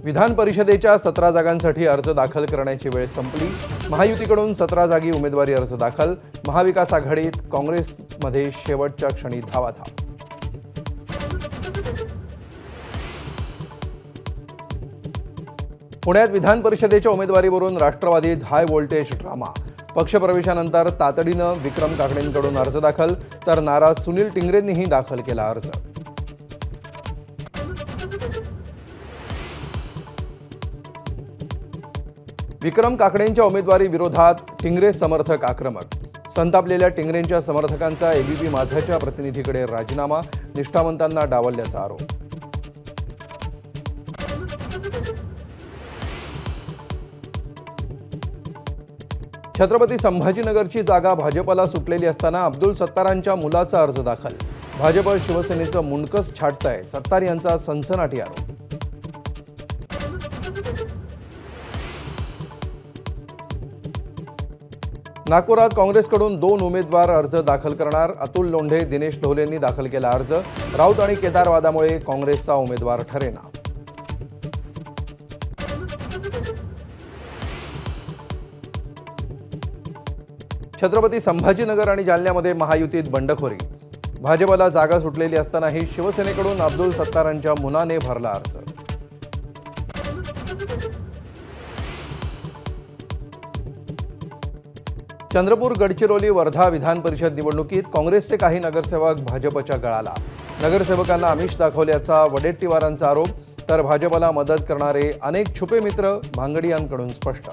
विधान परिषदेच्या 17 जागांसाठी अर्ज दाखल करण्याची वेळ संपली। महायुतीकडून 17 जागी उमेदवारी अर्ज दाखल। महाविकास आघाडीत काँग्रेसमध्ये शेवटच्या क्षणी धावाधाव। पुण्यात विधान परिषदेच्या उमेदवारीवरून राष्ट्रवादीत हाय व्होल्टेज ड्रामा। पक्षप्रवेशानंतर तातडीनं विक्रम काकडेंकडून अर्ज दाखल, तर नाराज सुनील टिंगरेंनीही दाखल केला अर्ज। विक्रम काकडेंच्या उमेदवारी विरोधात टिंगरे समर्थक आक्रमक। संतापलेल्या टिंगरेंच्या समर्थकांचा एबीपी माझाच्या प्रतिनिधीकडे राजीनामा, निष्ठावंतांना डावलल्याचा आरोप। छत्रपती संभाजीनगरची जागा भाजपला सुटलेली असताना अब्दुल सत्तारांच्या मुलाचा अर्ज दाखल। भाजप शिवसेनेचं मुंडकच छाटतंय, सत्तार यांचा सनसनाटी आरोप। नागपुरात काँग्रेसकडून 2 उमेदवार अर्ज दाखल करणार। अतुल लोंढे, दिनेश ढोलेंनी दाखल केला अर्ज। राऊत आणि केदार वादामुळे काँग्रेसचा उमेदवार ठरेना। छत्रपती संभाजीनगर आणि जालन्यामध्ये महायुतीत बंडखोरी। भाजपला जागा सुटलेली असतानाही शिवसेनेकडून अब्दुल सत्तारांच्या मुलाने भरला अर्ज। चंद्रपूर, गडचिरोली, वर्धा विधान परिषद निवडणुकीत काँग्रेसचे काही नगरसेवक भाजपच्या गळाला। नगरसेवकांना आमिष दाखवल्याचा वडेट्टीवारांचा आरोप, तर भाजपला मदत करणारे अनेक छुपे मित्र भांगडियांकडून स्पष्ट।